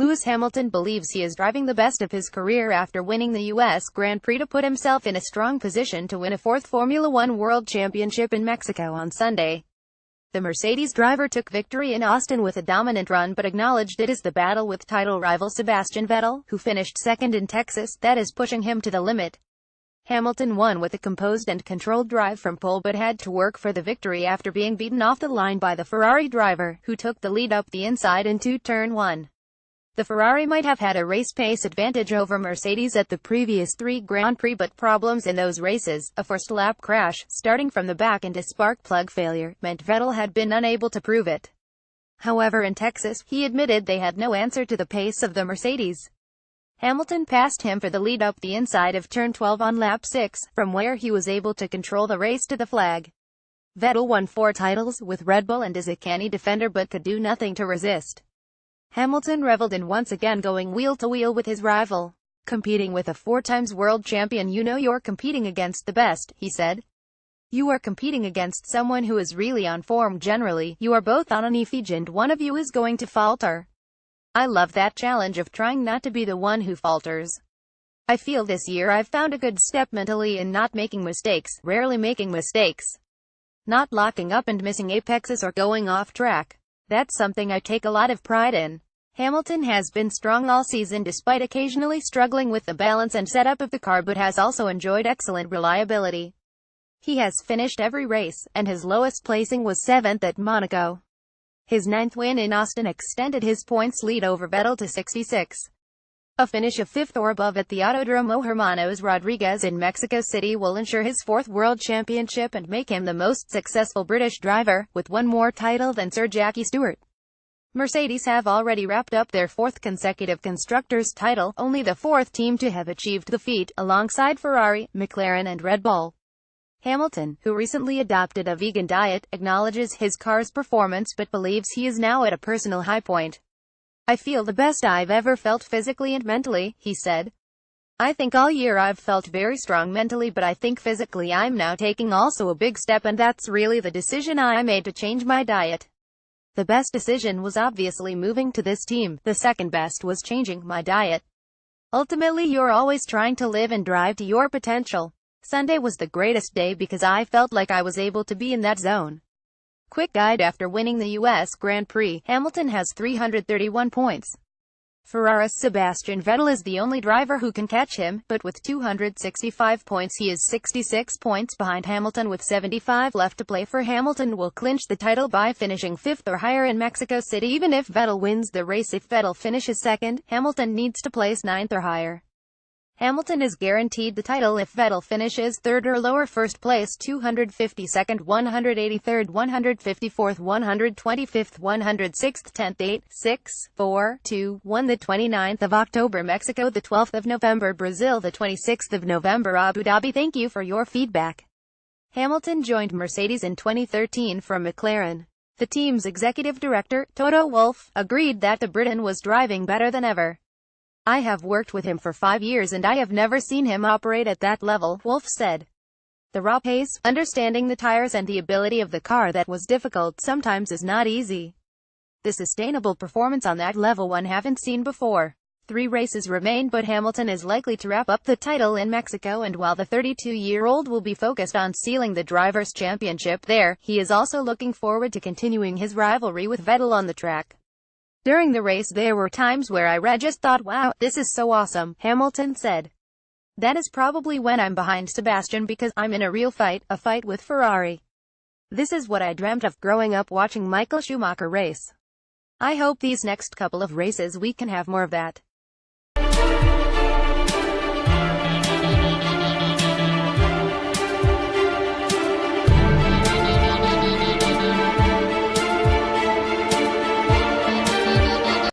Lewis Hamilton believes he is driving the best of his career after winning the US Grand Prix to put himself in a strong position to win a fourth Formula One World Championship in Mexico on Sunday. The Mercedes driver took victory in Austin with a dominant run but acknowledged it is the battle with title rival Sebastian Vettel, who finished second in Texas, that is pushing him to the limit. Hamilton won with a composed and controlled drive from pole but had to work for the victory after being beaten off the line by the Ferrari driver, who took the lead up the inside into turn 1. The Ferrari might have had a race pace advantage over Mercedes at the previous 3 Grand Prix, but problems in those races, a first-lap crash, starting from the back and a spark plug failure, meant Vettel had been unable to prove it. However, in Texas, he admitted they had no answer to the pace of the Mercedes. Hamilton passed him for the lead up the inside of turn 12 on lap 6, from where he was able to control the race to the flag. Vettel won 4 titles with Red Bull and is a canny defender but could do nothing to resist. Hamilton reveled in once again going wheel-to-wheel with his rival. "Competing with a 4-times world champion, you know you're competing against the best," he said. "You are competing against someone who is really on form. Generally, you are both on an EFG and one of you is going to falter. I love that challenge of trying not to be the one who falters. I feel this year I've found a good step mentally in not making mistakes, rarely making mistakes. Not locking up and missing apexes or going off track. That's something I take a lot of pride in." Hamilton has been strong all season despite occasionally struggling with the balance and setup of the car, but has also enjoyed excellent reliability. He has finished every race, and his lowest placing was 7th at Monaco. His 9th win in Austin extended his points lead over Vettel to 66. A finish of 5th or above at the Autodromo Hermanos Rodriguez in Mexico City will ensure his 4th World Championship and make him the most successful British driver, with one more title than Sir Jackie Stewart. Mercedes have already wrapped up their 4th consecutive Constructors' title, only the 4th team to have achieved the feat, alongside Ferrari, McLaren and Red Bull. Hamilton, who recently adopted a vegan diet, acknowledges his car's performance but believes he is now at a personal high point. "I feel the best I've ever felt physically and mentally," he said. "I think all year I've felt very strong mentally, but I think physically I'm now taking also a big step, and that's really the decision I made to change my diet. The best decision was obviously moving to this team. The second best was changing my diet. Ultimately, you're always trying to live and drive to your potential. Sunday was the greatest day because I felt like I was able to be in that zone." Quick guide: after winning the US Grand Prix, Hamilton has 331 points. Ferrari's Sebastian Vettel is the only driver who can catch him, but with 265 points he is 66 points behind Hamilton with 75 left to play for. Hamilton will clinch the title by finishing 5th or higher in Mexico City even if Vettel wins the race. If Vettel finishes 2nd, Hamilton needs to place 9th or higher. Hamilton is guaranteed the title if Vettel finishes 3rd or lower. First place 252nd, 183rd, 154th, 125th, 106th, 10th, 8, 6, 4, 2, 1. The 29th of October Mexico, the 12th of November Brazil, the 26th of November Abu Dhabi. Thank you for your feedback. Hamilton joined Mercedes in 2013 from McLaren. The team's executive director, Toto Wolff, agreed that the Briton was driving better than ever. "I have worked with him for 5 years and I have never seen him operate at that level," Wolff said. "The raw pace, understanding the tires and the ability of the car that was difficult sometimes is not easy. The sustainable performance on that level one haven't seen before." 3 races remain, but Hamilton is likely to wrap up the title in Mexico, and while the 32-year-old will be focused on sealing the Drivers' Championship there, he is also looking forward to continuing his rivalry with Vettel on the track. "During the race there were times where I just thought, wow, this is so awesome," Hamilton said. "That is probably when I'm behind Sebastian because I'm in a real fight, a fight with Ferrari. This is what I dreamt of growing up watching Michael Schumacher race. I hope these next couple of races we can have more of that."